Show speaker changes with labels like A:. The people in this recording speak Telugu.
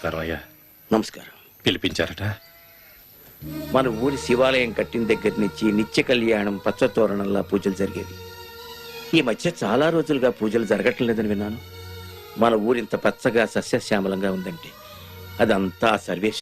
A: నమస్కారం అయ్యా.
B: నమస్కారం.
A: పిలిపించారట?
B: మన ఊరి శివాలయం కట్టిన దగ్గర నుంచి నిత్య కళ్యాణం పచ్చతోరణంలా పూజలు జరిగేవి. ఈ మధ్య చాలా రోజులుగా పూజలు జరగటం లేదని విన్నాను. మన ఊరింత పచ్చగా సస్యశ్యామలంగా ఉందంటే అదంతా సర్వేశ్వర